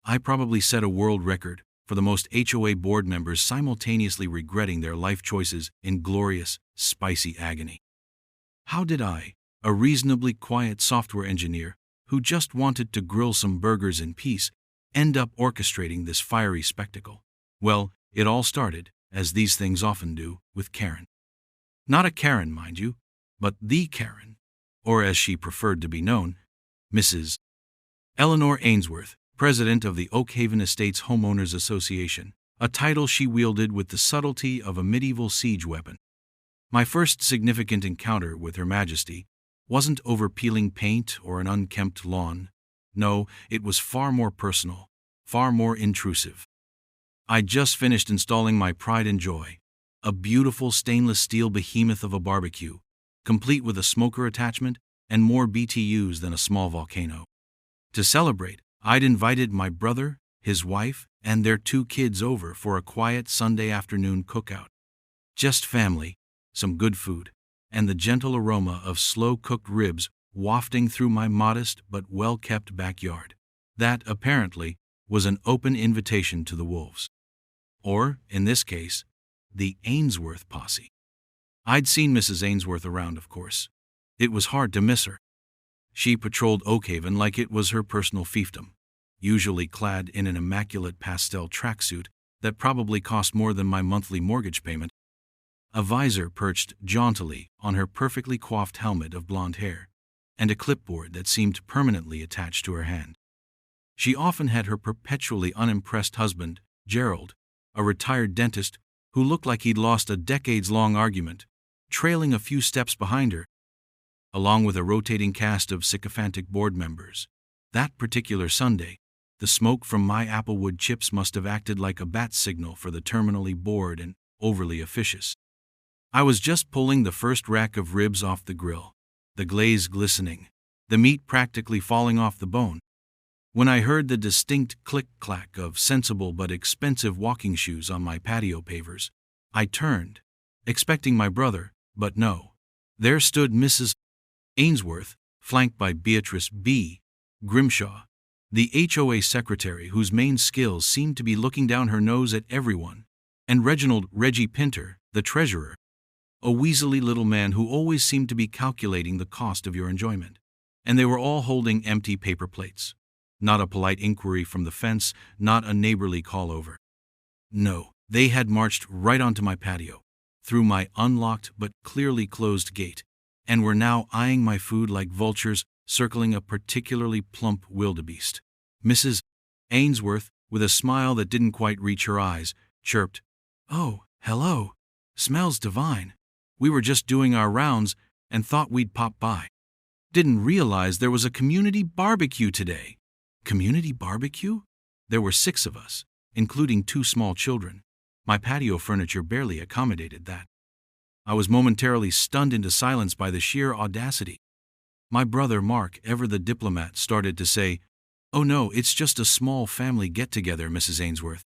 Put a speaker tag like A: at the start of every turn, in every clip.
A: I probably set a world record for the most HOA board members simultaneously regretting their life choices in glorious, spicy agony. How did I, a reasonably quiet software engineer who just wanted to grill some burgers in peace, end up orchestrating this fiery spectacle? Well, it all started, as these things often do, with Karen. Not a Karen, mind you, but the Karen, or as she preferred to be known, Mrs. Eleanor Ainsworth, president of the Oakhaven Estates Homeowners Association, a title she wielded with the subtlety of a medieval siege weapon. My first significant encounter with Her Majesty wasn't over peeling paint or an unkempt lawn. No, it was far more personal, far more intrusive. I'd just finished installing my pride and joy, a beautiful stainless steel behemoth of a barbecue, complete with a smoker attachment and more BTUs than a small volcano. To celebrate, I'd invited my brother, his wife, and their 2 kids over for a quiet Sunday afternoon cookout. Just family, some good food, and the gentle aroma of slow-cooked ribs wafting through my modest but well-kept backyard. That, apparently, was an open invitation to the wolves. Or, in this case, the Ainsworth posse. I'd seen Mrs. Ainsworth around, of course. It was hard to miss her. She patrolled Oakhaven like it was her personal fiefdom, usually clad in an immaculate pastel tracksuit that probably cost more than my monthly mortgage payment. A visor perched jauntily on her perfectly coiffed helmet of blonde hair, and a clipboard that seemed permanently attached to her hand. She often had her perpetually unimpressed husband, Gerald, a retired dentist who looked like he'd lost a decades-long argument, trailing a few steps behind her, along with a rotating cast of sycophantic board members. That particular Sunday, the smoke from my applewood chips must have acted like a bat signal for the terminally bored and overly officious. I was just pulling the first rack of ribs off the grill, the glaze glistening, the meat practically falling off the bone, when I heard the distinct click-clack of sensible but expensive walking shoes on my patio pavers. I turned, expecting my brother, but no. There stood Mrs. Ainsworth, flanked by Beatrice B. Grimshaw, the HOA secretary whose main skills seemed to be looking down her nose at everyone, and Reginald Reggie Pinter, the treasurer, a weaselly little man who always seemed to be calculating the cost of your enjoyment. And they were all holding empty paper plates. Not a polite inquiry from the fence, not a neighborly call over. No, they had marched right onto my patio, through my unlocked but clearly closed gate, and were now eyeing my food like vultures circling a particularly plump wildebeest. Mrs. Ainsworth, with a smile that didn't quite reach her eyes, chirped, "Oh, hello. Smells divine. We were just doing our rounds and thought we'd pop by. Didn't realize there was a community barbecue today." Community barbecue? There were 6 of us, including 2 small children. My patio furniture barely accommodated that. I was momentarily stunned into silence by the sheer audacity. My brother Mark, ever the diplomat, started to say, "Oh no, it's just a small family get-together, Mrs. Ainsworth."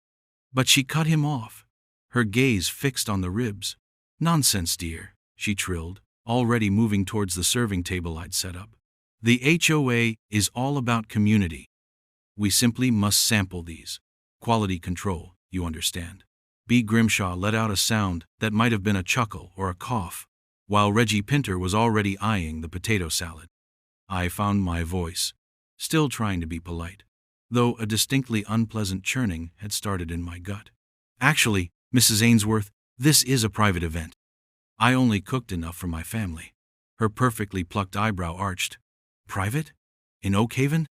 A: But she cut him off, her gaze fixed on the ribs. "Nonsense, dear," she trilled, already moving towards the serving table I'd set up. "The HOA is all about community. We simply must sample these. Quality control, you understand." B. Grimshaw let out a sound that might have been a chuckle or a cough, while Reggie Pinter was already eyeing the potato salad. I found my voice, still trying to be polite, though a distinctly unpleasant churning had started in my gut. "Actually, Mrs. Ainsworth, this is a private event. I only cooked enough for my family." Her perfectly plucked eyebrow arched. "Private? In Oakhaven?"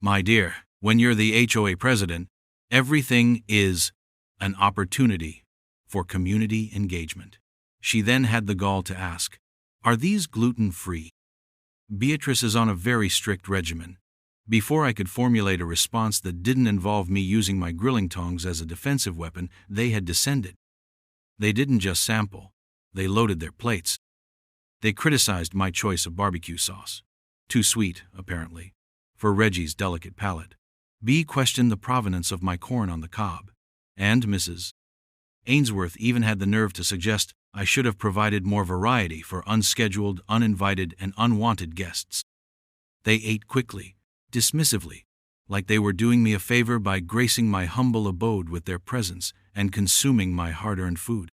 A: "My dear, when you're the HOA president, everything is an opportunity for community engagement." She then had the gall to ask, "Are these gluten-free?" Beatrice is on a very strict regimen. Before I could formulate a response that didn't involve me using my grilling tongs as a defensive weapon, they had descended. They didn't just sample, they loaded their plates. They criticized my choice of barbecue sauce. Too sweet, apparently, for Reggie's delicate palate. B questioned the provenance of my corn on the cob. And Mrs. Ainsworth even had the nerve to suggest I should have provided more variety for unscheduled, uninvited, and unwanted guests. They ate quickly, dismissively, like they were doing me a favor by gracing my humble abode with their presence and consuming my hard-earned food.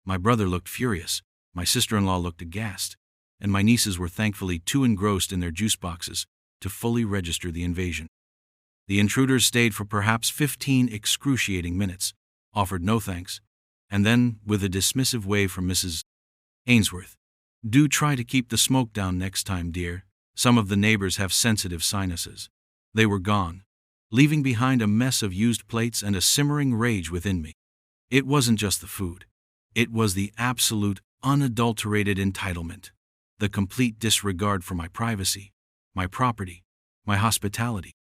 A: My brother looked furious, my sister-in-law looked aghast, and my nieces were thankfully too engrossed in their juice boxes to fully register the invasion. The intruders stayed for perhaps 15 excruciating minutes, offered no thanks, and then, with a dismissive wave from Mrs. Ainsworth, "Do try to keep the smoke down next time, dear. Some of the neighbors have sensitive sinuses." They were gone, leaving behind a mess of used plates and a simmering rage within me. It wasn't just the food. It was the absolute, unadulterated entitlement, the complete disregard for my privacy, my property, my hospitality.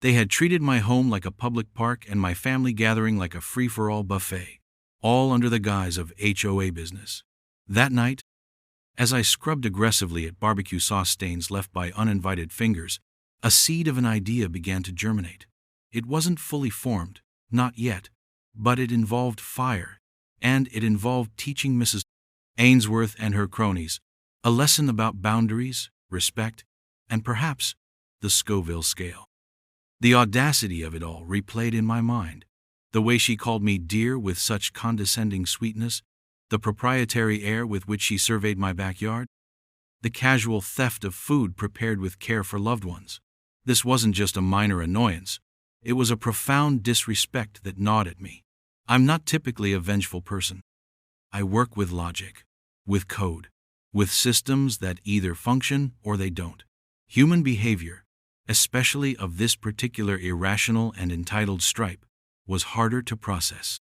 A: They had treated my home like a public park and my family gathering like a free-for-all buffet, all under the guise of HOA business. That night, as I scrubbed aggressively at barbecue sauce stains left by uninvited fingers, a seed of an idea began to germinate. It wasn't fully formed, not yet, but it involved fire, and it involved teaching Mrs. Ainsworth and her cronies a lesson about boundaries, respect, and perhaps the Scoville scale. The audacity of it all replayed in my mind. The way she called me dear with such condescending sweetness, the proprietary air with which she surveyed my backyard, the casual theft of food prepared with care for loved ones. This wasn't just a minor annoyance. It was a profound disrespect that gnawed at me. I'm not typically a vengeful person. I work with logic, with code, with systems that either function or they don't. Human behavior, especially of this particular irrational and entitled stripe, was harder to process.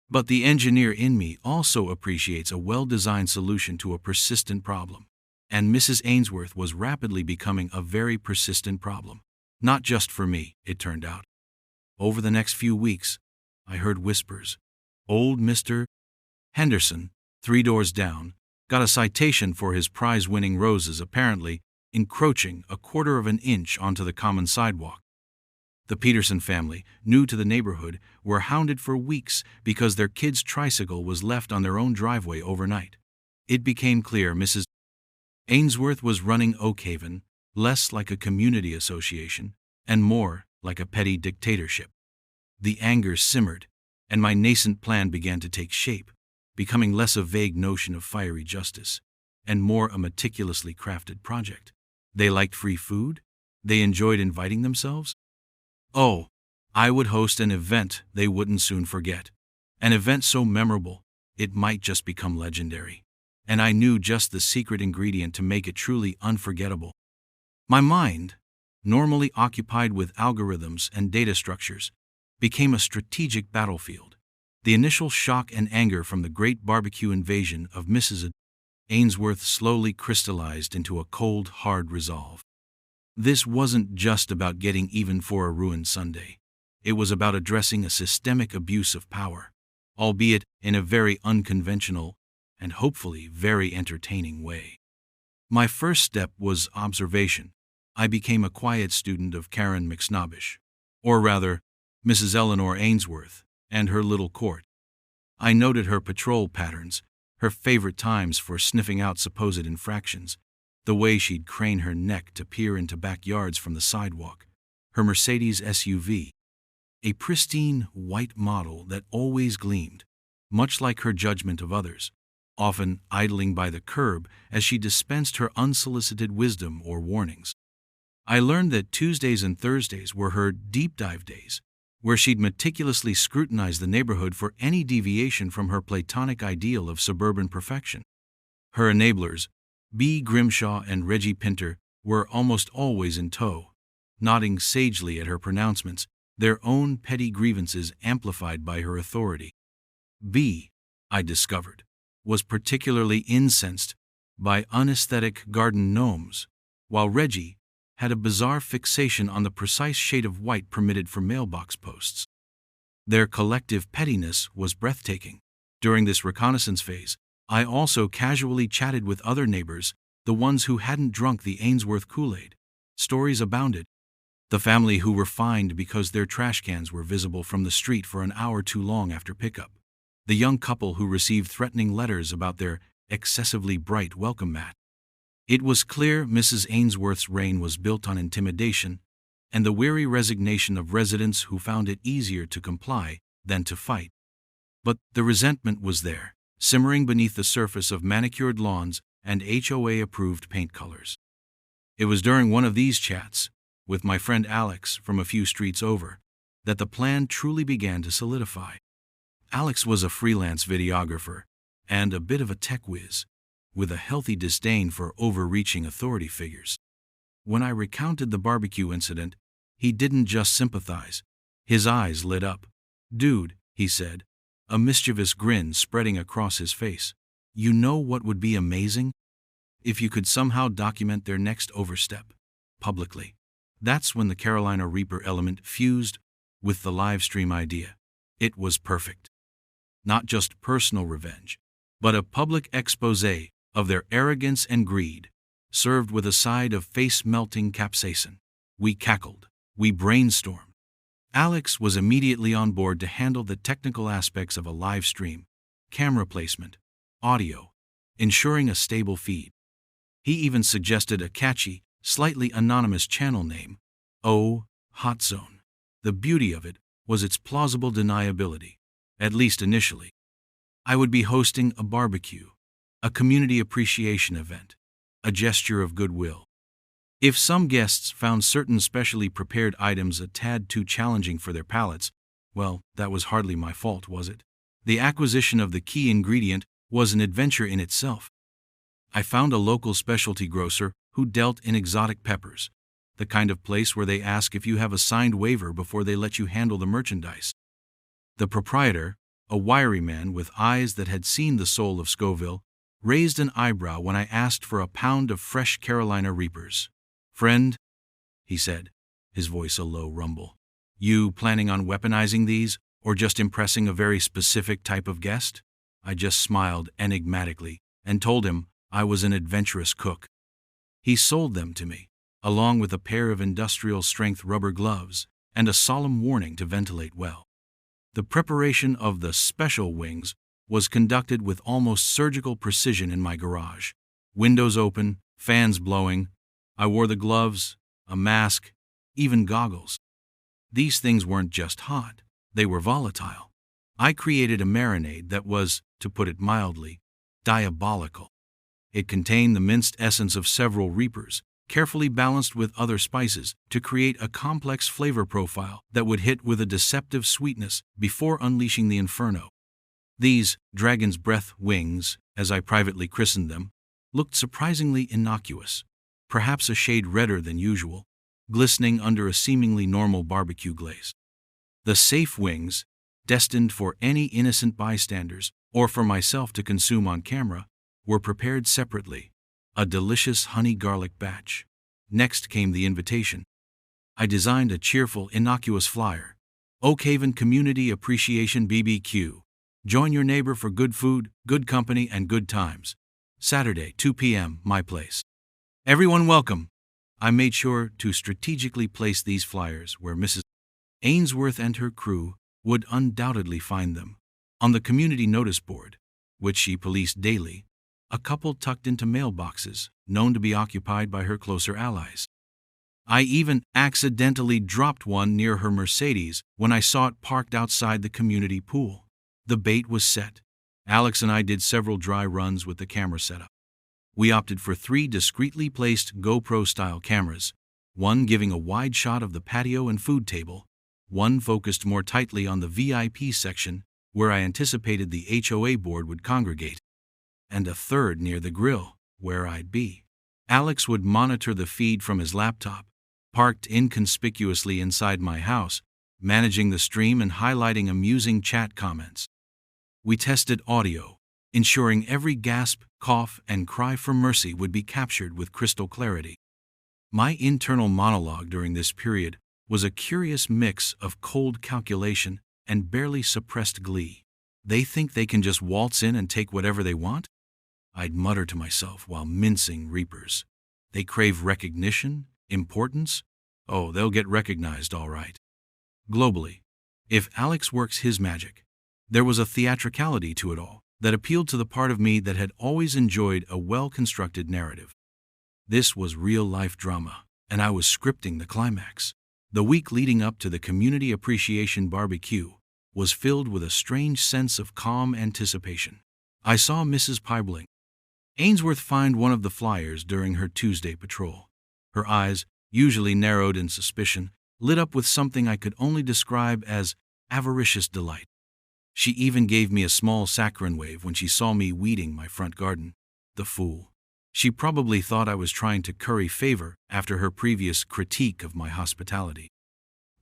A: But the engineer in me also appreciates a well-designed solution to a persistent problem. And Mrs. Ainsworth was rapidly becoming a very persistent problem. Not just for me, it turned out. Over the next few weeks, I heard whispers. Old Mr. Henderson, 3 doors down, got a citation for his prize-winning roses apparently encroaching 1/4 of an inch onto the common sidewalk. The Peterson family, new to the neighborhood, were hounded for weeks because their kid's tricycle was left on their own driveway overnight. It became clear Mrs. Ainsworth was running Oakhaven less like a community association and more like a petty dictatorship. The anger simmered, and my nascent plan began to take shape, becoming less a vague notion of fiery justice and more a meticulously crafted project. They liked free food? They enjoyed inviting themselves? Oh, I would host an event they wouldn't soon forget. An event so memorable, it might just become legendary. And I knew just the secret ingredient to make it truly unforgettable. My mind, normally occupied with algorithms and data structures, became a strategic battlefield. The initial shock and anger from the great barbecue invasion of Mrs. Ainsworth slowly crystallized into a cold, hard resolve. This wasn't just about getting even for a ruined Sunday. It was about addressing a systemic abuse of power, albeit in a very unconventional and hopefully very entertaining way. My first step was observation. I became a quiet student of Karen McSnobbish, or rather, Mrs. Eleanor Ainsworth, and her little court. I noted her patrol patterns, her favorite times for sniffing out supposed infractions, the way she'd crane her neck to peer into backyards from the sidewalk, her Mercedes SUV, a pristine white model that always gleamed, much like her judgment of others, often idling by the curb as she dispensed her unsolicited wisdom or warnings. I learned that Tuesdays and Thursdays were her deep dive days, where she'd meticulously scrutinize the neighborhood for any deviation from her platonic ideal of suburban perfection. Her enablers, B. Grimshaw and Reggie Pinter, were almost always in tow, nodding sagely at her pronouncements, their own petty grievances amplified by her authority. B., I discovered, was particularly incensed by unaesthetic garden gnomes, while Reggie had a bizarre fixation on the precise shade of white permitted for mailbox posts. Their collective pettiness was breathtaking. During this reconnaissance phase, I also casually chatted with other neighbors, the ones who hadn't drunk the Ainsworth Kool-Aid. Stories abounded. The family who were fined because their trash cans were visible from the street for an hour too long after pickup. The young couple who received threatening letters about their excessively bright welcome mat. It was clear Mrs. Ainsworth's reign was built on intimidation, and the weary resignation of residents who found it easier to comply than to fight. But the resentment was there, simmering beneath the surface of manicured lawns and HOA-approved paint colors. It was during one of these chats, with my friend Alex from a few streets over, that the plan truly began to solidify. Alex was a freelance videographer and a bit of a tech whiz, with a healthy disdain for overreaching authority figures. When I recounted the barbecue incident, he didn't just sympathize. His eyes lit up. "Dude," he said, a mischievous grin spreading across his face, "you know what would be amazing? If you could somehow document their next overstep, publicly." That's when the Carolina Reaper element fused with the live stream idea. It was perfect. Not just personal revenge, but a public exposé of their arrogance and greed, served with a side of face-melting capsaicin. We cackled. We brainstormed. Alex was immediately on board to handle the technical aspects of a live stream, camera placement, audio, ensuring a stable feed. He even suggested a catchy, slightly anonymous channel name, Hot Zone. The beauty of it was its plausible deniability, at least initially. I would be hosting a barbecue, a community appreciation event, a gesture of goodwill. If some guests found certain specially prepared items a tad too challenging for their palates, well, that was hardly my fault, was it? The acquisition of the key ingredient was an adventure in itself. I found a local specialty grocer who dealt in exotic peppers, the kind of place where they ask if you have a signed waiver before they let you handle the merchandise. The proprietor, a wiry man with eyes that had seen the soul of Scoville, raised an eyebrow when I asked for a pound of fresh Carolina Reapers. "Friend," he said, his voice a low rumble, "you planning on weaponizing these, or just impressing a very specific type of guest?" I just smiled enigmatically and told him I was an adventurous cook. He sold them to me, along with a pair of industrial-strength rubber gloves and a solemn warning to ventilate well. The preparation of the special wings was conducted with almost surgical precision in my garage. Windows open, fans blowing. I wore the gloves, a mask, even goggles. These things weren't just hot, they were volatile. I created a marinade that was, to put it mildly, diabolical. It contained the minced essence of several reapers, carefully balanced with other spices to create a complex flavor profile that would hit with a deceptive sweetness before unleashing the inferno. These dragon's breath wings, as I privately christened them, looked surprisingly innocuous, perhaps a shade redder than usual, glistening under a seemingly normal barbecue glaze. The safe wings, destined for any innocent bystanders or for myself to consume on camera, were prepared separately, a delicious honey-garlic batch. Next came the invitation. I designed a cheerful, innocuous flyer. Oak Haven Community Appreciation BBQ. Join your neighbor for good food, good company, and good times. Saturday, 2 p.m., my place. Everyone welcome. I made sure to strategically place these flyers where Mrs. Ainsworth and her crew would undoubtedly find them. On the community notice board, which she policed daily, a couple tucked into mailboxes, known to be occupied by her closer allies. I even accidentally dropped one near her Mercedes when I saw it parked outside the community pool. The bait was set. Alex and I did several dry runs with the camera setup. We opted for 3 discreetly placed GoPro-style cameras, one giving a wide shot of the patio and food table, one focused more tightly on the VIP section where I anticipated the HOA board would congregate, and a third near the grill, where I'd be. Alex would monitor the feed from his laptop, parked inconspicuously inside my house, managing the stream and highlighting amusing chat comments. We tested audio, ensuring every gasp, cough, and cry for mercy would be captured with crystal clarity. My internal monologue during this period was a curious mix of cold calculation and barely suppressed glee. They think they can just waltz in and take whatever they want? I'd mutter to myself while mincing reapers. They crave recognition, importance? Oh, they'll get recognized all right. Globally, if Alex works his magic, there was a theatricality to it all that appealed to the part of me that had always enjoyed a well-constructed narrative. This was real-life drama, and I was scripting the climax. The week leading up to the Community Appreciation BBQ was filled with a strange sense of calm anticipation. I saw Mrs. Peibling Ainsworth find one of the flyers during her Tuesday patrol. Her eyes, usually narrowed in suspicion, lit up with something I could only describe as avaricious delight. She even gave me a small saccharine wave when she saw me weeding my front garden. The fool. She probably thought I was trying to curry favor after her previous critique of my hospitality.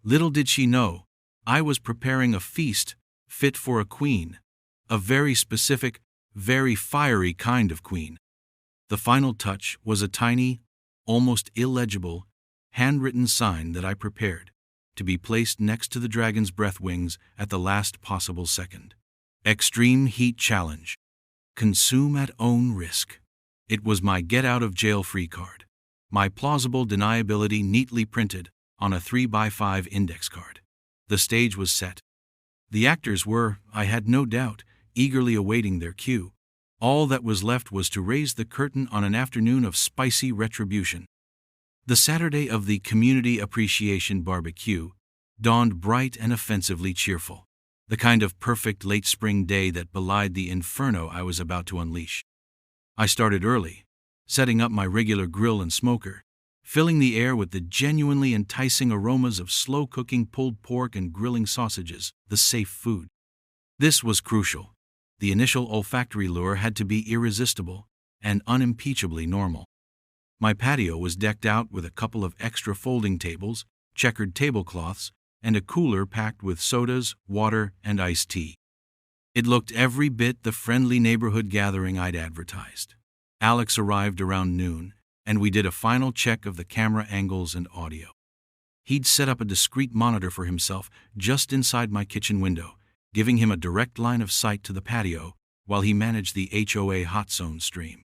A: Little did she know, I was preparing a feast fit for a queen, a very specific, very fiery kind of queen. The final touch was a tiny, almost illegible, handwritten sign that I prepared, to be placed next to the dragon's breath wings at the last possible second. Extreme Heat Challenge. Consume at own risk. It was my get-out-of-jail-free card, my plausible deniability neatly printed on a 3x5 index card. The stage was set. The actors were, I had no doubt, eagerly awaiting their cue. All that was left was to raise the curtain on an afternoon of spicy retribution. The Saturday of the Community Appreciation BBQ dawned bright and offensively cheerful, the kind of perfect late spring day that belied the inferno I was about to unleash. I started early, setting up my regular grill and smoker, filling the air with the genuinely enticing aromas of slow-cooking pulled pork and grilling sausages, the safe food. This was crucial. The initial olfactory lure had to be irresistible and unimpeachably normal. My patio was decked out with a couple of extra folding tables, checkered tablecloths, and a cooler packed with sodas, water, and iced tea. It looked every bit the friendly neighborhood gathering I'd advertised. Alex arrived around noon, and we did a final check of the camera angles and audio. He'd set up a discreet monitor for himself just inside my kitchen window, giving him a direct line of sight to the patio while he managed the HOA hot zone stream.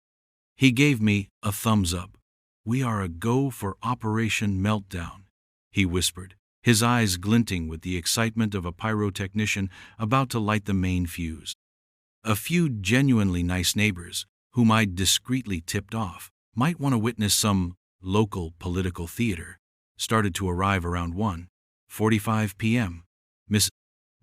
A: He gave me a thumbs up. "We are a go for Operation Meltdown," he whispered, his eyes glinting with the excitement of a pyrotechnician about to light the main fuse. A few genuinely nice neighbors, whom I'd discreetly tipped off, might want to witness some local political theater, started to arrive around 1:45 p.m. Miss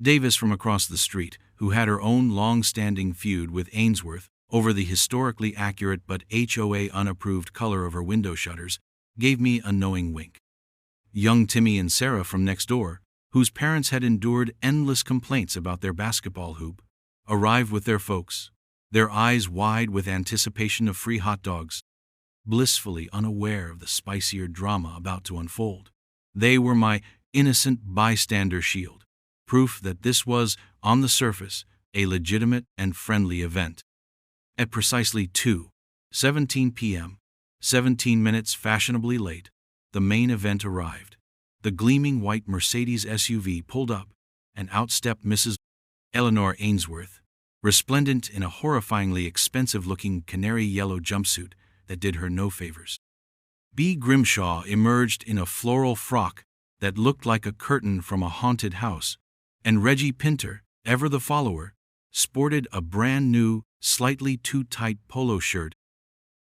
A: Davis from across the street, who had her own long-standing feud with Ainsworth over the historically accurate but HOA unapproved color of her window shutters, gave me a knowing wink. Young Timmy and Sarah from next door, whose parents had endured endless complaints about their basketball hoop, arrived with their folks, their eyes wide with anticipation of free hot dogs, blissfully unaware of the spicier drama about to unfold. They were my innocent bystander shield, proof that this was, on the surface, a legitimate and friendly event. At precisely 2:17 p.m., 17 minutes fashionably late, the main event arrived. The gleaming white Mercedes SUV pulled up, and out stepped Mrs. Eleanor Ainsworth, resplendent in a horrifyingly expensive-looking canary yellow jumpsuit that did her no favors. B. Grimshaw emerged in a floral frock that looked like a curtain from a haunted house, and Reggie Pinter, ever the follower, sported a brand-new, slightly too-tight polo shirt,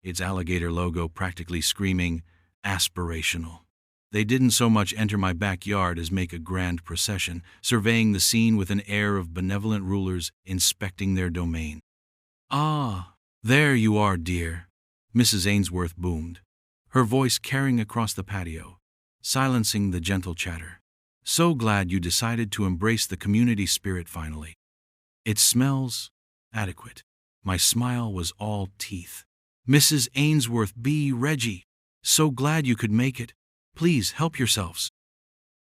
A: its alligator logo practically screaming, aspirational. They didn't so much enter my backyard as make a grand procession, surveying the scene with an air of benevolent rulers inspecting their domain. "Ah, there you are, dear," Mrs. Ainsworth boomed, her voice carrying across the patio, silencing the gentle chatter. "So glad you decided to embrace the community spirit finally. It smells adequate." My smile was all teeth. "Mrs. Ainsworth, B. Reggie, so glad you could make it. Please help yourselves.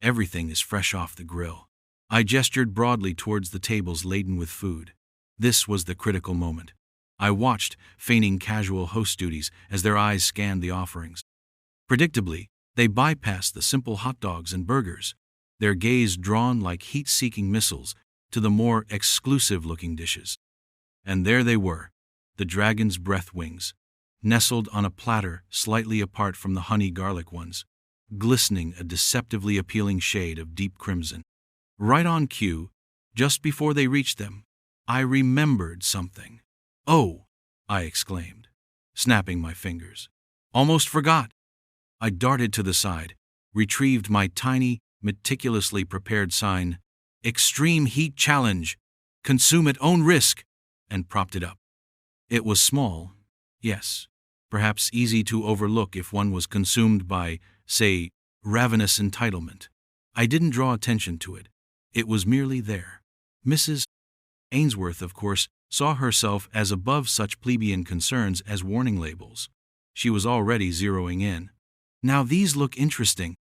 A: Everything is fresh off the grill." I gestured broadly towards the tables laden with food. This was the critical moment. I watched, feigning casual host duties, as their eyes scanned the offerings. Predictably, they bypassed the simple hot dogs and burgers, their gaze drawn like heat-seeking missiles to the more exclusive-looking dishes. And there they were, the dragon's breath wings, nestled on a platter slightly apart from the honey-garlic ones, glistening a deceptively appealing shade of deep crimson. Right on cue, just before they reached them, I remembered something. "Oh," I exclaimed, snapping my fingers. "Almost forgot." I darted to the side, retrieved my tiny, meticulously prepared sign, "Extreme Heat Challenge, Consume at Own Risk," and propped it up. It was small, yes, perhaps easy to overlook if one was consumed by, say, ravenous entitlement. I didn't draw attention to it. It was merely there. Mrs. Ainsworth, of course, saw herself as above such plebeian concerns as warning labels. She was already zeroing in. "Now these look interesting,"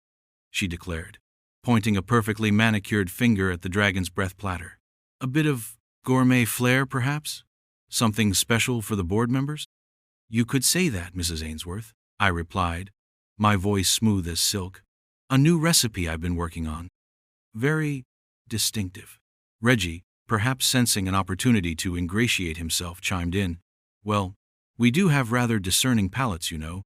A: she declared, pointing a perfectly manicured finger at the dragon's breath platter. "A bit of gourmet flair, perhaps? Something special for the board members?" "You could say that, Mrs. Ainsworth," I replied, my voice smooth as silk. "A new recipe I've been working on. Very distinctive." Reggie, perhaps sensing an opportunity to ingratiate himself, chimed in, "Well, we do have rather discerning palates, you know.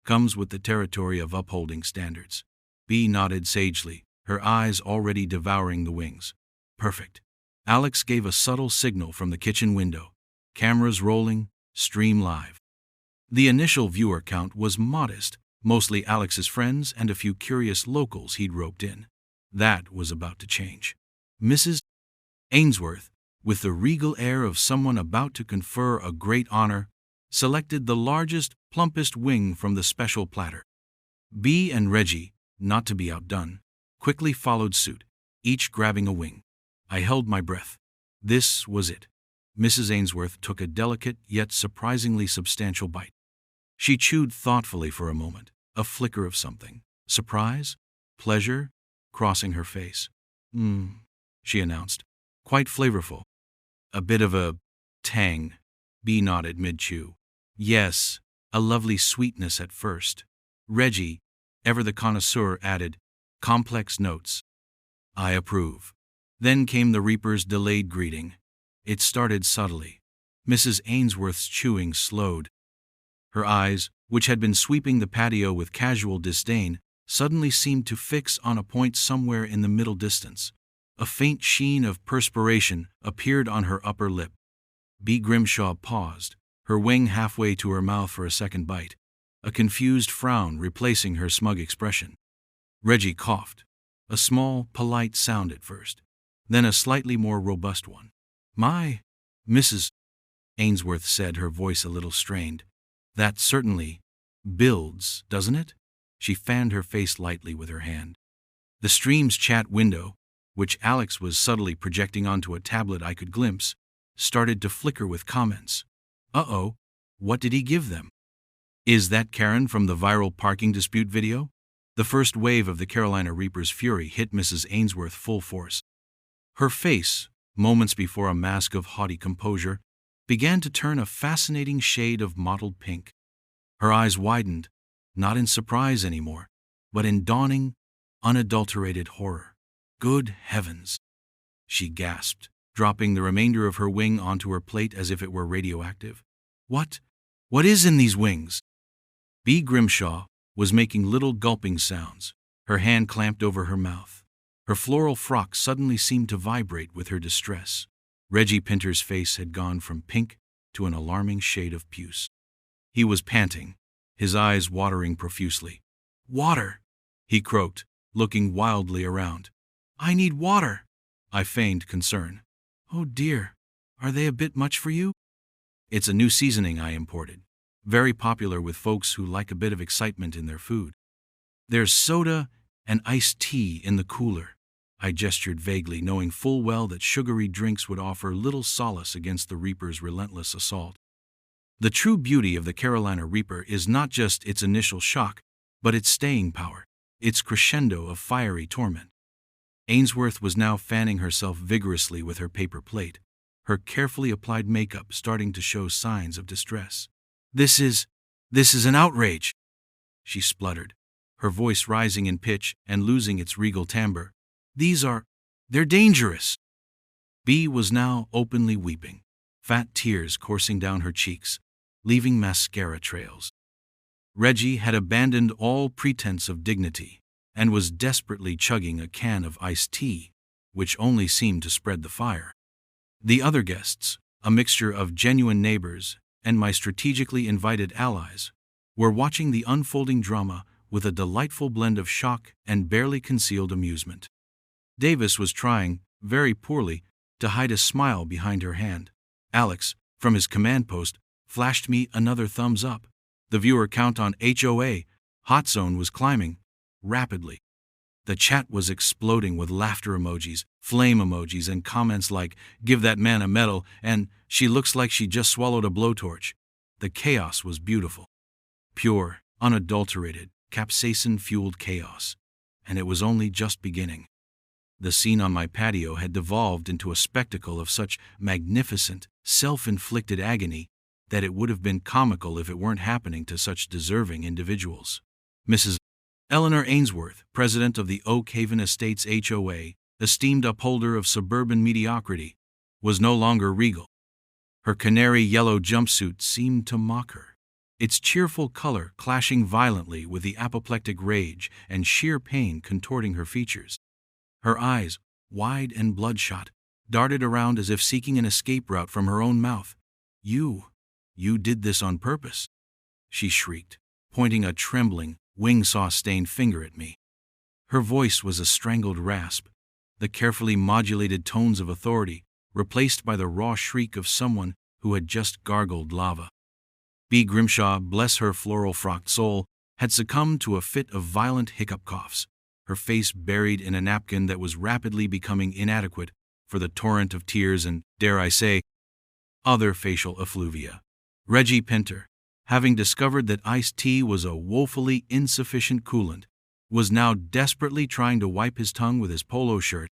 A: Comes with the territory of upholding standards." Bea nodded sagely, her eyes already devouring the wings. "Perfect." Alex gave a subtle signal from the kitchen window. Cameras rolling, stream live. The initial viewer count was modest, mostly Alex's friends and a few curious locals he'd roped in. That was about to change. Mrs. Ainsworth, with the regal air of someone about to confer a great honor, selected the largest, plumpest wing from the special platter. Bea and Reggie, not to be outdone, quickly followed suit, each grabbing a wing. I held my breath. This was it. Mrs. Ainsworth took a delicate yet surprisingly substantial bite. She chewed thoughtfully for a moment, a flicker of something, surprise, pleasure, crossing her face. She announced. "Quite flavorful." "A bit of a tang," Bea nodded mid-chew. "Yes, a lovely sweetness at first." Reggie, ever the connoisseur, added, "Complex notes." "I approve." Then came the Reaper's delayed greeting. It started subtly. Mrs. Ainsworth's chewing slowed. Her eyes, which had been sweeping the patio with casual disdain, suddenly seemed to fix on a point somewhere in the middle distance. A faint sheen of perspiration appeared on her upper lip. Bea Grimshaw paused, her wing halfway to her mouth for a second bite, a confused frown replacing her smug expression. Reggie coughed, a small, polite sound at first, then a slightly more robust one. "My, Mrs. Ainsworth said, her voice a little strained. "That certainly builds, doesn't it?" She fanned her face lightly with her hand. The stream's chat window, which Alex was subtly projecting onto a tablet I could glimpse, started to flicker with comments. "Uh-oh, what did he give them? Is that Karen from the viral parking dispute video?" The first wave of the Carolina Reaper's fury hit Mrs. Ainsworth full force. Her face, moments before a mask of haughty composure, began to turn a fascinating shade of mottled pink. Her eyes widened, not in surprise anymore, but in dawning, unadulterated horror. "Good heavens!" she gasped, dropping the remainder of her wing onto her plate as if it were radioactive. What is in these wings?" Bea Grimshaw was making little gulping sounds, her hand clamped over her mouth. Her floral frock suddenly seemed to vibrate with her distress. Reggie Pinter's face had gone from pink to an alarming shade of puce. He was panting, his eyes watering profusely. "Water!" he croaked, looking wildly around. "I need water!" I feigned concern. "Oh dear, are they a bit much for you?" "It's a new seasoning I imported. Very popular with folks who like a bit of excitement in their food. There's soda and iced tea in the cooler." I gestured vaguely, knowing full well that sugary drinks would offer little solace against the Reaper's relentless assault. The true beauty of the Carolina Reaper is not just its initial shock, but its staying power, its crescendo of fiery torment. Ainsworth was now fanning herself vigorously with her paper plate, her carefully applied makeup starting to show signs of distress. This is an outrage," she spluttered, her voice rising in pitch and losing its regal timbre. "They're dangerous." Bea was now openly weeping, fat tears coursing down her cheeks, leaving mascara trails. Reggie had abandoned all pretense of dignity and was desperately chugging a can of iced tea, which only seemed to spread the fire. The other guests, a mixture of genuine neighbors and my strategically invited allies, were watching the unfolding drama with a delightful blend of shock and barely concealed amusement. Davis was trying, very poorly, to hide a smile behind her hand. Alex, from his command post, flashed me another thumbs up. The viewer count on HOA, Hot Zone, was climbing rapidly. The chat was exploding with laughter emojis, flame emojis, and comments like, "Give that man a medal," and "She looks like she just swallowed a blowtorch." The chaos was beautiful. Pure, unadulterated, capsaicin-fueled chaos. And it was only just beginning. The scene on my patio had devolved into a spectacle of such magnificent, self-inflicted agony that it would have been comical if it weren't happening to such deserving individuals. Mrs. Eleanor Ainsworth, president of the Oak Haven Estates HOA, esteemed upholder of suburban mediocrity, was no longer regal. Her canary yellow jumpsuit seemed to mock her, its cheerful color clashing violently with the apoplectic rage and sheer pain contorting her features. Her eyes, wide and bloodshot, darted around as if seeking an escape route from her own mouth. You did this on purpose," she shrieked, pointing a trembling, wing-saw-stained finger at me. Her voice was a strangled rasp, the carefully modulated tones of authority replaced by the raw shriek of someone who had just gargled lava. B. Grimshaw, bless her floral-frocked soul, had succumbed to a fit of violent hiccup coughs, her face buried in a napkin that was rapidly becoming inadequate for the torrent of tears and, dare I say, other facial effluvia. Reggie Pinter, having discovered that iced tea was a woefully insufficient coolant, was now desperately trying to wipe his tongue with his polo shirt,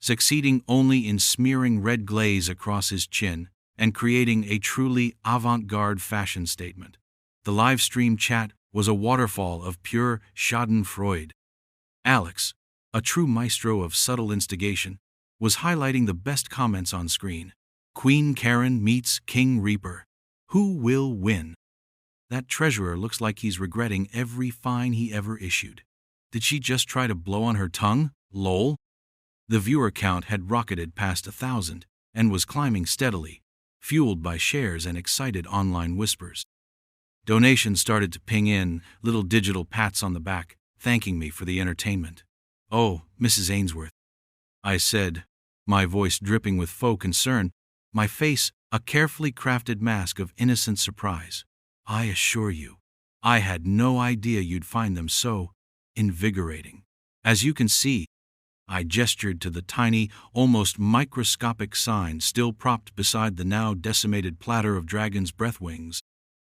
A: succeeding only in smearing red glaze across his chin and creating a truly avant-garde fashion statement. The live stream chat was a waterfall of pure schadenfreude. Alex, a true maestro of subtle instigation, was highlighting the best comments on screen. Queen Karen meets King Reaper. Who will win? That treasurer looks like he's regretting every fine he ever issued. Did she just try to blow on her tongue? Lol. The viewer count had rocketed past 1,000 and was climbing steadily, fueled by shares and excited online whispers. Donations started to ping in, little digital pats on the back, thanking me for the entertainment. "Oh, Mrs. Ainsworth," I said, my voice dripping with faux concern, my face a carefully crafted mask of innocent surprise. "I assure you, I had no idea you'd find them so invigorating. As you can see," I gestured to the tiny, almost microscopic sign still propped beside the now decimated platter of dragon's breath wings.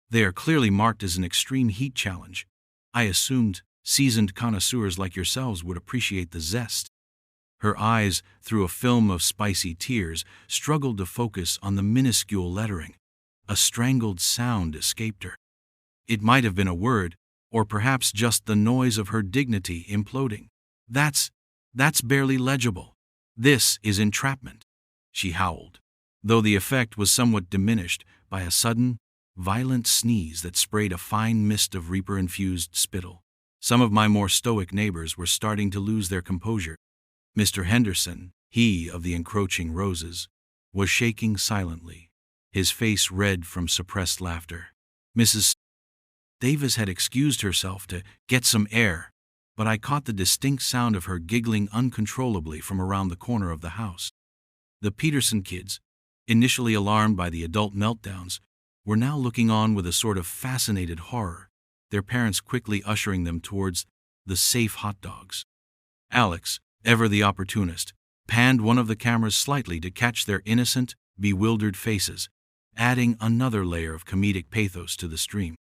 A: "They are clearly marked as an extreme heat challenge. I assumed seasoned connoisseurs like yourselves would appreciate the zest." Her eyes, through a film of spicy tears, struggled to focus on the minuscule lettering. A strangled sound escaped her. It might have been a word, or perhaps just the noise of her dignity imploding. That's barely legible. This is entrapment," she howled, though the effect was somewhat diminished by a sudden, violent sneeze that sprayed a fine mist of Reaper-infused spittle. Some of my more stoic neighbors were starting to lose their composure. Mr. Henderson, he of the encroaching roses, was shaking silently, his face red from suppressed laughter. Mrs. Davis had excused herself to get some air, but I caught the distinct sound of her giggling uncontrollably from around the corner of the house. The Peterson kids, initially alarmed by the adult meltdowns, were now looking on with a sort of fascinated horror, their parents quickly ushering them towards the safe hot dogs. Alex, ever the opportunist, panned one of the cameras slightly to catch their innocent, bewildered faces, adding another layer of comedic pathos to the stream.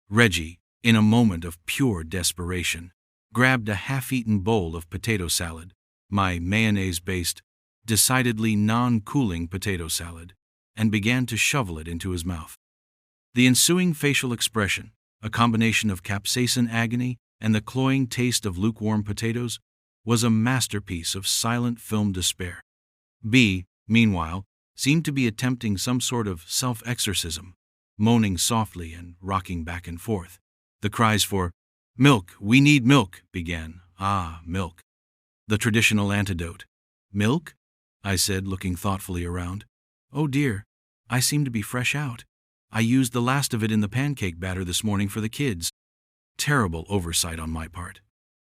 A: Reggie, in a moment of pure desperation, grabbed a half-eaten bowl of potato salad, my mayonnaise-based, decidedly non-cooling potato salad, and began to shovel it into his mouth. The ensuing facial expression, a combination of capsaicin agony and the cloying taste of lukewarm potatoes, was a masterpiece of silent film despair. B, meanwhile, seemed to be attempting some sort of self-exorcism, moaning softly and rocking back and forth. The cries for, "Milk, we need milk," began. Milk. The traditional antidote. "Milk?" I said, looking thoughtfully around. "Oh dear, I seem to be fresh out. I used the last of it in the pancake batter this morning for the kids." Terrible oversight on my part.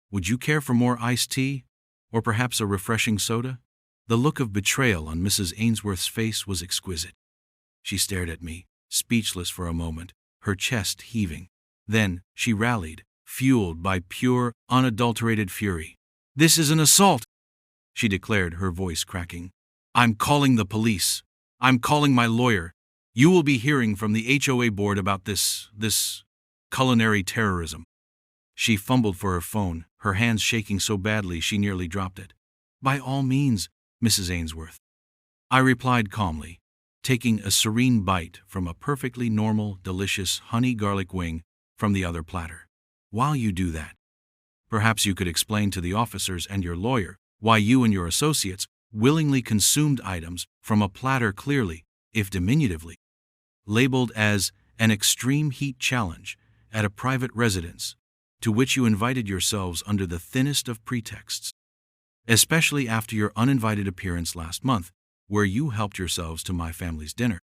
A: Would you care for more iced tea? Or perhaps a refreshing soda? The look of betrayal on Mrs. Ainsworth's face was exquisite. She stared at me, speechless for a moment, her chest heaving. Then she rallied, fueled by pure, unadulterated fury. "This is an assault," she declared, her voice cracking. "I'm calling the police. I'm calling my lawyer. You will be hearing from the HOA board about this culinary terrorism." She fumbled for her phone, her hands shaking so badly she nearly dropped it. "By all means, Mrs. Ainsworth," I replied calmly, taking a serene bite from a perfectly normal, delicious honey garlic wing from the other platter. "While you do that, perhaps you could explain to the officers and your lawyer why you and your associates willingly consumed items from a platter clearly, if diminutively, labeled as an extreme heat challenge at a private residence, to which you invited yourselves under the thinnest of pretexts, especially after your uninvited appearance last month, where you helped yourselves to my family's dinner."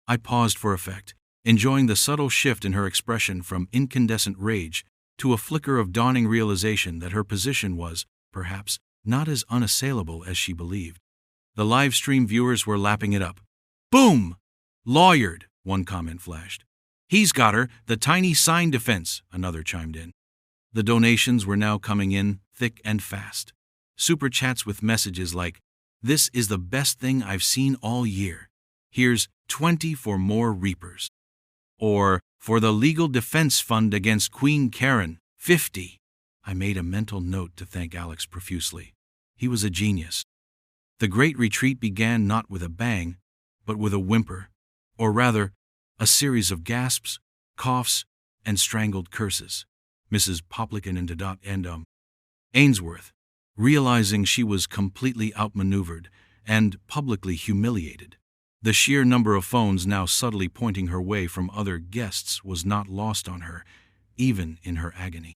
A: I paused for effect, enjoying the subtle shift in her expression from incandescent rage to a flicker of dawning realization that her position was, perhaps, not as unassailable as she believed. The live stream viewers were lapping it up. "Boom! Lawyered," one comment flashed. "He's got her, the tiny sign defense," another chimed in. The donations were now coming in thick and fast. Super chats with messages like, "This is the best thing I've seen all year. Here's 20 for more Reapers." Or, "For the legal defense fund against Queen Karen, 50. I made a mental note to thank Alex profusely. He was a genius. The great retreat began not with a bang, but with a whimper, or rather, a series of gasps, coughs, and strangled curses. Mrs. Poplican and Ainsworth, realizing she was completely outmaneuvered and publicly humiliated. The sheer number of phones now subtly pointing her way from other guests was not lost on her, even in her agony.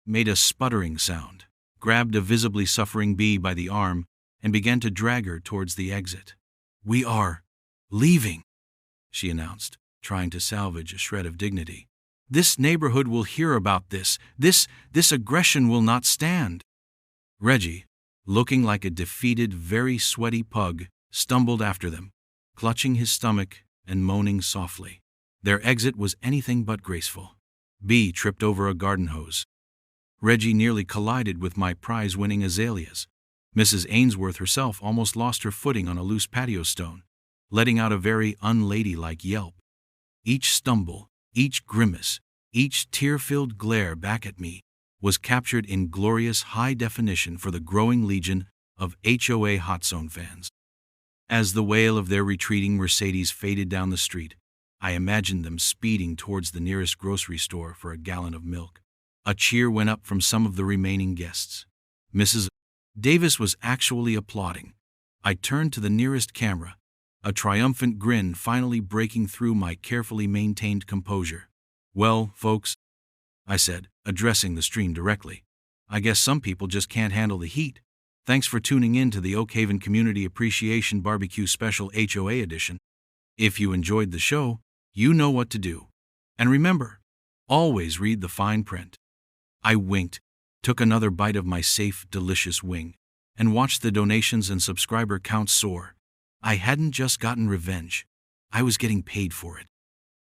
A: Made a sputtering sound, grabbed a visibly suffering bee by the arm, and began to drag her towards the exit. "We are leaving," she announced, trying to salvage a shred of dignity. "This neighborhood will hear about this. This aggression will not stand." Reggie, looking like a defeated, very sweaty pug, stumbled after them, clutching his stomach and moaning softly. Their exit was anything but graceful. B tripped over a garden hose. Reggie nearly collided with my prize-winning azaleas. Mrs. Ainsworth herself almost lost her footing on a loose patio stone, letting out a very unladylike yelp. Each stumble, each grimace, each tear-filled glare back at me was captured in glorious high definition for the growing legion of HOA Hot Zone fans. As the wail of their retreating Mercedes faded down the street, I imagined them speeding towards the nearest grocery store for a gallon of milk. A cheer went up from some of the remaining guests. Mrs. Davis was actually applauding. I turned to the nearest camera, a triumphant grin finally breaking through my carefully maintained composure. "Well, folks," I said, addressing the stream directly, "I guess some people just can't handle the heat. Thanks for tuning in to the Oak Haven Community Appreciation Barbecue Special HOA Edition. If you enjoyed the show, you know what to do. And remember, always read the fine print." I winked, took another bite of my safe, delicious wing, and watched the donations and subscriber counts soar. I hadn't just gotten revenge. I was getting paid for it.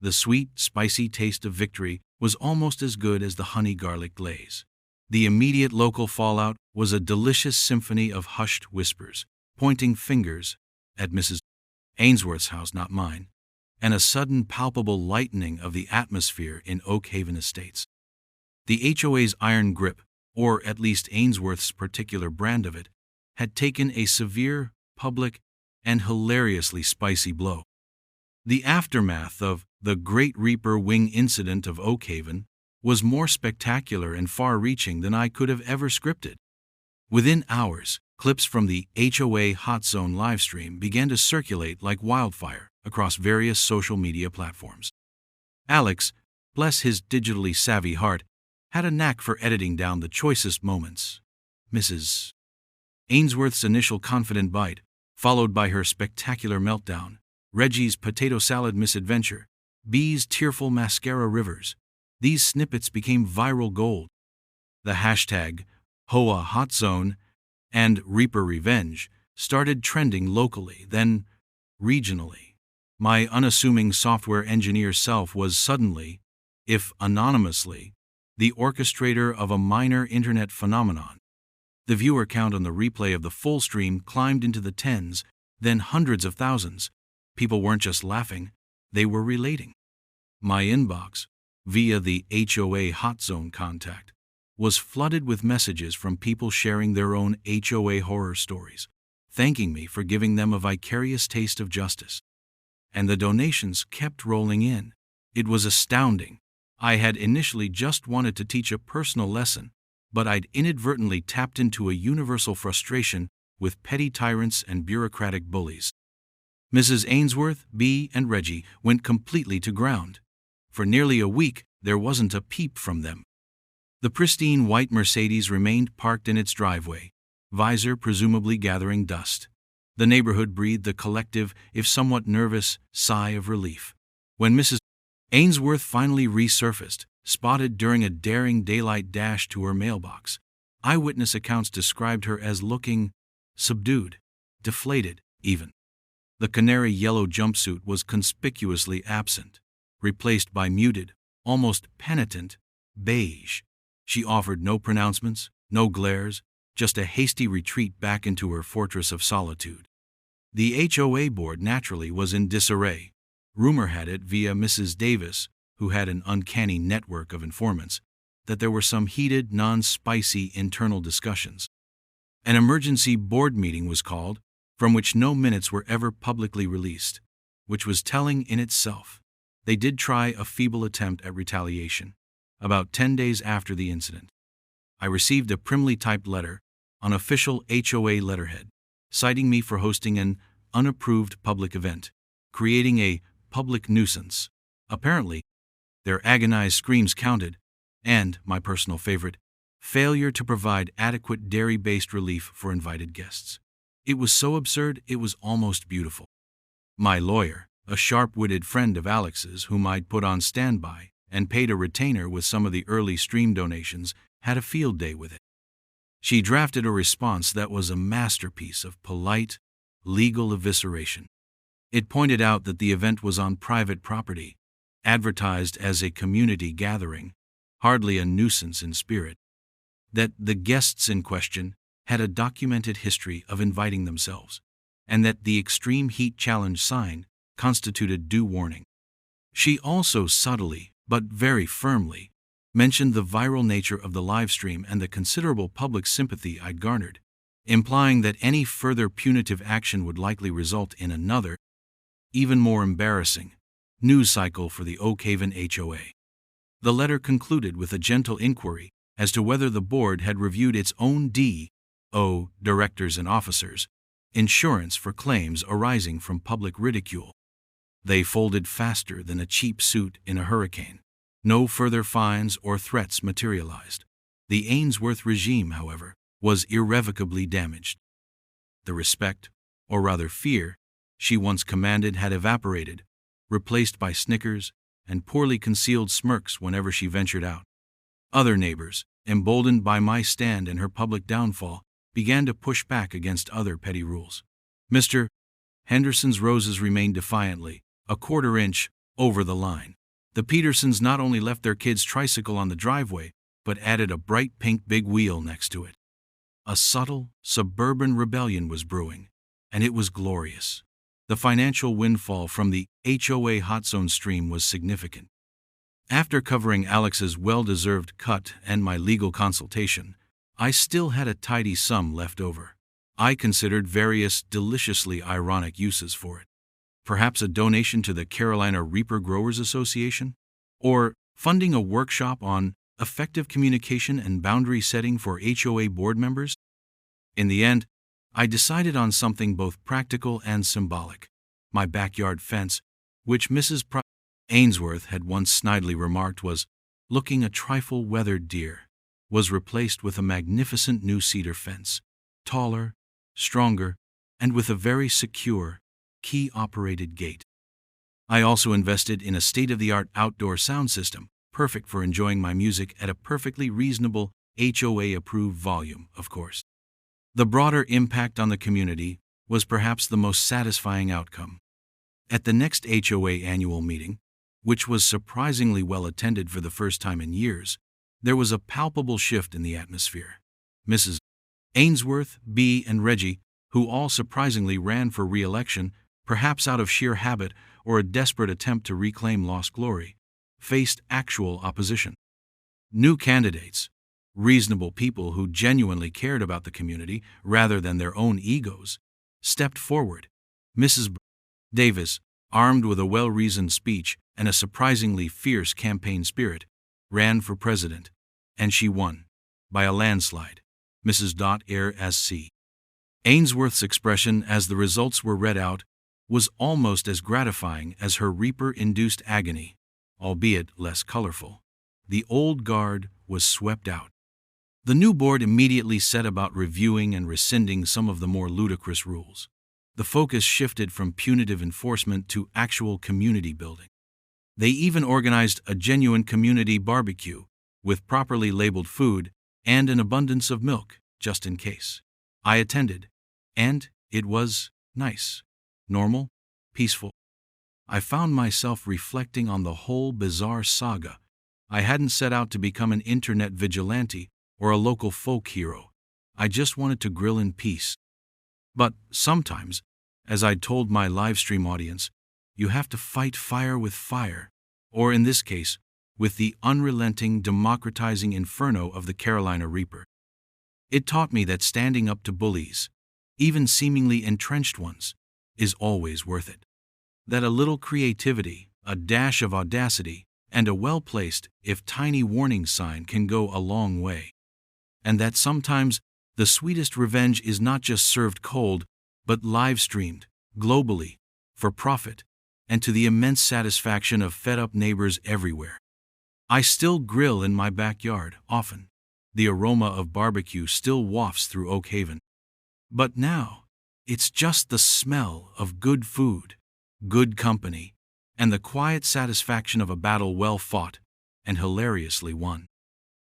A: The sweet, spicy taste of victory was almost as good as the honey garlic glaze. The immediate local fallout was a delicious symphony of hushed whispers, pointing fingers at Mrs. Ainsworth's house, not mine, and a sudden palpable lightening of the atmosphere in Oak Haven Estates. The HOA's iron grip, or at least Ainsworth's particular brand of it, had taken a severe, public, and hilariously spicy blow. The aftermath of the Great Reaper Wing incident of Oak Haven was more spectacular and far-reaching than I could have ever scripted. Within hours, clips from the HOA Hot Zone livestream began to circulate like wildfire across various social media platforms. Alex, bless his digitally savvy heart, had a knack for editing down the choicest moments. Mrs. Ainsworth's initial confident bite, followed by her spectacular meltdown, Reggie's potato salad misadventure, B's tearful mascara rivers. These snippets became viral gold. The hashtag HOA Hot Zone and Reaper Revenge started trending locally, then regionally. My unassuming software engineer self was suddenly, if anonymously, the orchestrator of a minor internet phenomenon. The viewer count on the replay of the full stream climbed into the tens, then hundreds of thousands. People weren't just laughing, they were relating. My inbox, via the HOA Hot Zone contact, was flooded with messages from people sharing their own HOA horror stories, thanking me for giving them a vicarious taste of justice. And the donations kept rolling in. It was astounding. I had initially just wanted to teach a personal lesson, but I'd inadvertently tapped into a universal frustration with petty tyrants and bureaucratic bullies. Mrs. Ainsworth, B, and Reggie went completely to ground. For nearly a week, there wasn't a peep from them. The pristine white Mercedes remained parked in its driveway, visor presumably gathering dust. The neighborhood breathed a collective, if somewhat nervous, sigh of relief. When Mrs. Ainsworth finally resurfaced, spotted during a daring daylight dash to her mailbox, eyewitness accounts described her as looking subdued, deflated, even. The canary yellow jumpsuit was conspicuously absent, replaced by muted, almost penitent, beige. She offered no pronouncements, no glares, just a hasty retreat back into her fortress of solitude. The HOA board naturally was in disarray. Rumor had it via Mrs. Davis, who had an uncanny network of informants, that there were some heated, non-spicy internal discussions. An emergency board meeting was called, from which no minutes were ever publicly released, which was telling in itself. They did try a feeble attempt at retaliation. About 10 days after the incident, I received a primly typed letter on official HOA letterhead, citing me for hosting an unapproved public event, creating a public nuisance. Apparently, their agonized screams counted, and, my personal favorite, failure to provide adequate dairy-based relief for invited guests. It was so absurd it was almost beautiful. My lawyer, a sharp-witted friend of Alex's whom I'd put on standby and paid a retainer with some of the early stream donations, had a field day with it. She drafted a response that was a masterpiece of polite, legal evisceration. It pointed out that the event was on private property, advertised as a community gathering, hardly a nuisance in spirit, that the guests in question had a documented history of inviting themselves, and that the extreme heat challenge sign constituted due warning. She also subtly, but very firmly, mentioned the viral nature of the livestream and the considerable public sympathy I'd garnered, implying that any further punitive action would likely result in another, even more embarrassing, news cycle for the Oak Haven HOA. The letter concluded with a gentle inquiry as to whether the board had reviewed its own D.O. directors and officers' insurance for claims arising from public ridicule. They folded faster than a cheap suit in a hurricane. No further fines or threats materialized. The Ainsworth regime, however, was irrevocably damaged. The respect, or rather fear, she once commanded had evaporated, replaced by snickers and poorly concealed smirks whenever she ventured out. Other neighbors, emboldened by my stand and her public downfall, began to push back against other petty rules. Mr. Henderson's roses remained defiantly, a quarter-inch over the line. The Petersons not only left their kid's tricycle on the driveway, but added a bright pink big wheel next to it. A subtle, suburban rebellion was brewing, and it was glorious. The financial windfall from the HOA Hot Zone stream was significant. After covering Alex's well-deserved cut and my legal consultation, I still had a tidy sum left over. I considered various deliciously ironic uses for it. Perhaps a donation to the Carolina Reaper Growers Association? Or funding a workshop on effective communication and boundary setting for HOA board members? In the end, I decided on something both practical and symbolic. My backyard fence, which Mrs. Ainsworth had once snidely remarked was looking a trifle weathered dear, was replaced with a magnificent new cedar fence, taller, stronger, and with a very secure, key-operated gate. I also invested in a state-of-the-art outdoor sound system, perfect for enjoying my music at a perfectly reasonable, HOA-approved volume, of course. The broader impact on the community was perhaps the most satisfying outcome. At the next HOA annual meeting, which was surprisingly well attended for the first time in years, there was a palpable shift in the atmosphere. Mrs. Ainsworth, B. and Reggie, who all surprisingly ran for re-election, perhaps out of sheer habit or a desperate attempt to reclaim lost glory, faced actual opposition. New candidates, reasonable people who genuinely cared about the community rather than their own egos, stepped forward. Mrs. Davis, armed with a well-reasoned speech and a surprisingly fierce campaign spirit, ran for president, and she won, by a landslide. Mrs. Sc. Ainsworth's expression as the results were read out was almost as gratifying as her reaper-induced agony, albeit less colorful. The old guard was swept out. The new board immediately set about reviewing and rescinding some of the more ludicrous rules. The focus shifted from punitive enforcement to actual community building. They even organized a genuine community barbecue, with properly labeled food and an abundance of milk, just in case. I attended, and it was nice, normal, peaceful. I found myself reflecting on the whole bizarre saga. I hadn't set out to become an internet vigilante or a local folk hero. I just wanted to grill in peace. But sometimes, as I'd told my livestream audience, you have to fight fire with fire, or in this case, with the unrelenting, democratizing inferno of the Carolina Reaper. It taught me that standing up to bullies, even seemingly entrenched ones, is always worth it. That a little creativity, a dash of audacity, and a well-placed, if tiny warning sign can go a long way. And that sometimes the sweetest revenge is not just served cold, but live-streamed, globally, for profit, and to the immense satisfaction of fed-up neighbors everywhere. I still grill in my backyard, often. The aroma of barbecue still wafts through Oak Haven. But now, it's just the smell of good food, good company, and the quiet satisfaction of a battle well fought and hilariously won.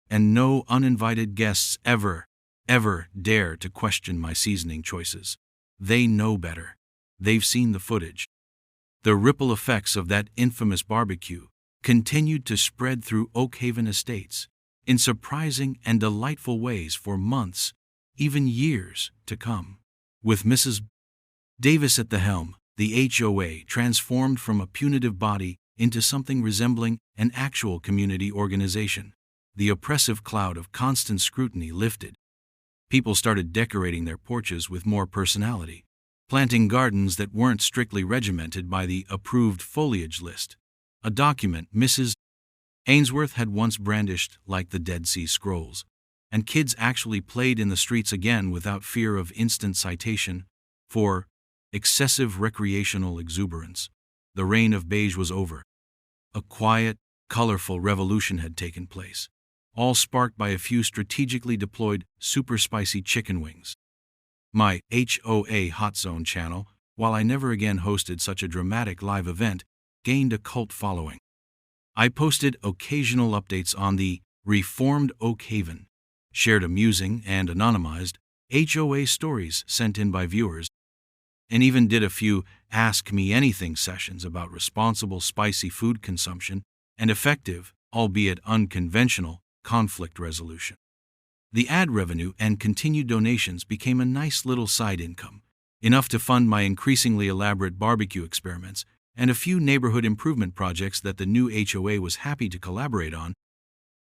A: And no uninvited guests ever dare to question my seasoning choices. They know better. They've seen the footage. The ripple effects of that infamous barbecue continued to spread through Oak Haven estates in surprising and delightful ways for months, even years to come. With Mrs. Davis at the helm, the HOA transformed from a punitive body into something resembling an actual community organization. The oppressive cloud of constant scrutiny lifted. People started decorating their porches with more personality, planting gardens that weren't strictly regimented by the approved foliage list, a document Mrs. Ainsworth had once brandished like the Dead Sea Scrolls, and kids actually played in the streets again without fear of instant citation for excessive recreational exuberance. The reign of beige was over. A quiet, colorful revolution had taken place, all sparked by a few strategically deployed super spicy chicken wings. My HOA Hot Zone channel, while I never again hosted such a dramatic live event, gained a cult following. I posted occasional updates on the reformed Oak Haven, shared amusing and anonymized HOA stories sent in by viewers, and even did a few Ask Me Anything sessions about responsible spicy food consumption and effective, albeit unconventional, conflict resolution. The ad revenue and continued donations became a nice little side income, enough to fund my increasingly elaborate barbecue experiments and a few neighborhood improvement projects that the new HOA was happy to collaborate on,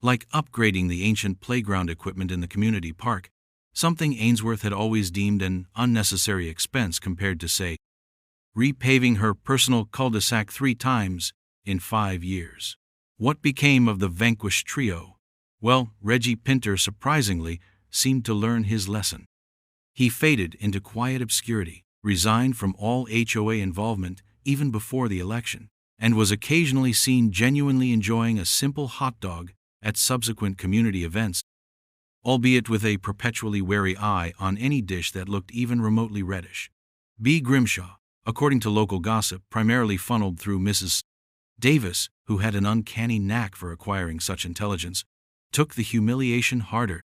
A: like upgrading the ancient playground equipment in the community park, something Ainsworth had always deemed an unnecessary expense compared to, say, repaving her personal cul-de-sac 3 times in 5 years. What became of the vanquished trio? Well, Reggie Pinter surprisingly seemed to learn his lesson. He faded into quiet obscurity, resigned from all HOA involvement even before the election, and was occasionally seen genuinely enjoying a simple hot dog at subsequent community events, albeit with a perpetually wary eye on any dish that looked even remotely reddish. B. Grimshaw, according to local gossip primarily funneled through Mrs. Davis, who had an uncanny knack for acquiring such intelligence, took the humiliation harder.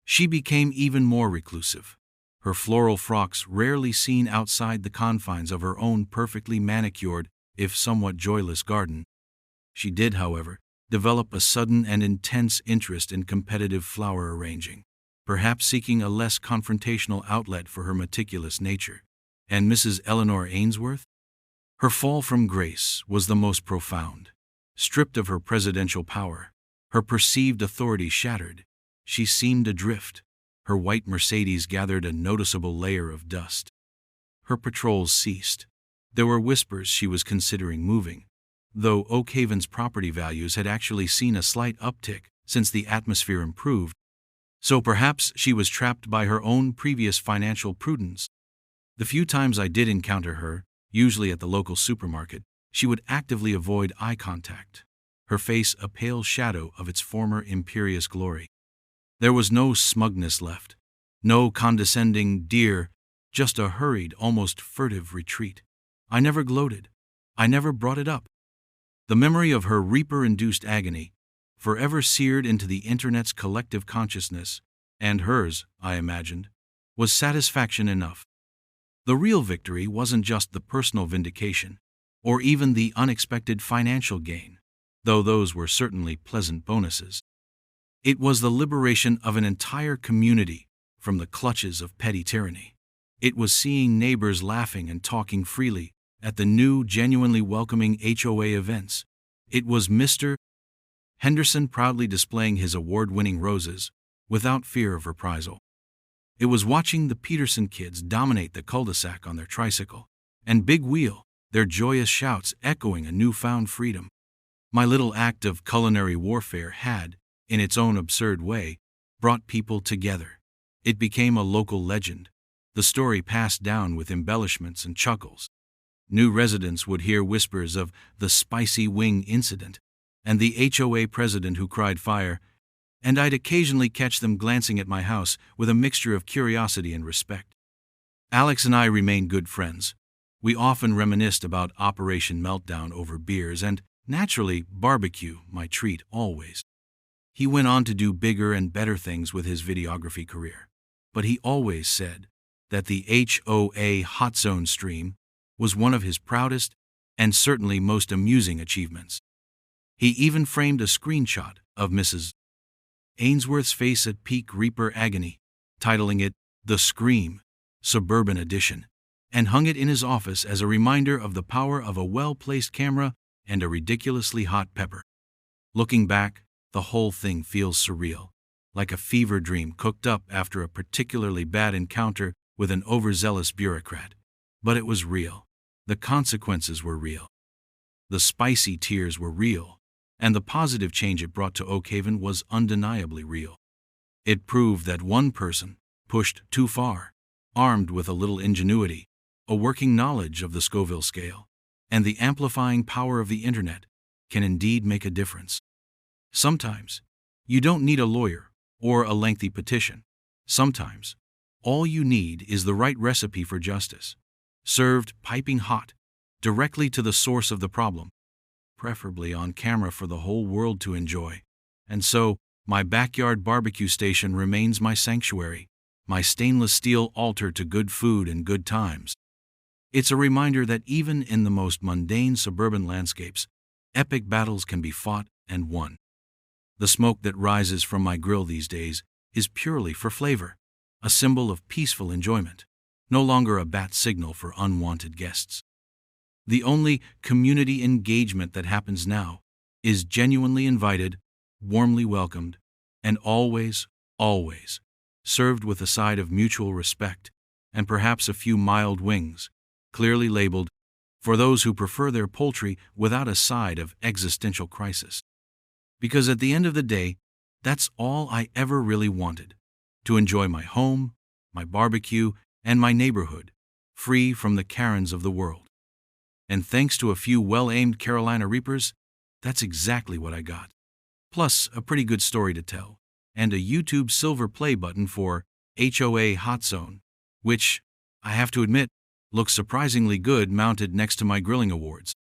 A: She became even more reclusive, her floral frocks rarely seen outside the confines of her own perfectly manicured, if somewhat joyless garden. She did, however, develop a sudden and intense interest in competitive flower arranging, perhaps seeking a less confrontational outlet for her meticulous nature. And Mrs. Eleanor Ainsworth? Her fall from grace was the most profound. Stripped of her presidential power, her perceived authority shattered, she seemed adrift. Her white Mercedes gathered a noticeable layer of dust. Her patrols ceased. There were whispers she was considering moving, though Oak Haven's property values had actually seen a slight uptick since the atmosphere improved. So perhaps she was trapped by her own previous financial prudence. The few times I did encounter her, usually at the local supermarket, she would actively avoid eye contact, her face a pale shadow of its former imperious glory. There was no smugness left, no condescending "dear," just a hurried, almost furtive retreat. I never gloated. I never brought it up. The memory of her reaper-induced agony, forever seared into the Internet's collective consciousness, and hers, I imagined, was satisfaction enough. The real victory wasn't just the personal vindication, or even the unexpected financial gain, though those were certainly pleasant bonuses. It was the liberation of an entire community from the clutches of petty tyranny. It was seeing neighbors laughing and talking freely at the new, genuinely welcoming HOA events. It was Mr. Henderson proudly displaying his award-winning roses without fear of reprisal. It was watching the Peterson kids dominate the cul-de-sac on their tricycle and big wheel, their joyous shouts echoing a newfound freedom. My little act of culinary warfare had, in its own absurd way, brought people together. It became a local legend, the story passed down with embellishments and chuckles. New residents would hear whispers of the spicy wing incident and the HOA president who cried fire, and I'd occasionally catch them glancing at my house with a mixture of curiosity and respect. Alex and I remained good friends. We often reminisced about Operation Meltdown over beers and, naturally, barbecue, my treat always. He went on to do bigger and better things with his videography career, but he always said that the HOA Hot Zone stream was one of his proudest and certainly most amusing achievements. He even framed a screenshot of Mrs. Ainsworth's face at peak reaper agony, titling it "The Scream, Suburban Edition," and hung it in his office as a reminder of the power of a well-placed camera and a ridiculously hot pepper. Looking back, the whole thing feels surreal, like a fever dream cooked up after a particularly bad encounter with an overzealous bureaucrat. But it was real. The consequences were real. The spicy tears were real, and the positive change it brought to Oak Haven was undeniably real. It proved that one person, pushed too far, armed with a little ingenuity, a working knowledge of the Scoville scale, and the amplifying power of the Internet, can indeed make a difference. Sometimes, you don't need a lawyer or a lengthy petition. Sometimes, all you need is the right recipe for justice, served piping hot, directly to the source of the problem, preferably on camera for the whole world to enjoy. And so, my backyard barbecue station remains my sanctuary, my stainless steel altar to good food and good times. It's a reminder that even in the most mundane suburban landscapes, epic battles can be fought and won. The smoke that rises from my grill these days is purely for flavor, a symbol of peaceful enjoyment, no longer a bat signal for unwanted guests. The only community engagement that happens now is genuinely invited, warmly welcomed, and always, always served with a side of mutual respect and perhaps a few mild wings, clearly labeled, for those who prefer their poultry without a side of existential crisis. Because at the end of the day, that's all I ever really wanted, to enjoy my home, my barbecue, and my neighborhood, free from the Karens of the world. And thanks to a few well-aimed Carolina Reapers, that's exactly what I got. Plus, a pretty good story to tell, and a YouTube silver play button for HOA Hot Zone, which, I have to admit, looks surprisingly good mounted next to my grilling awards.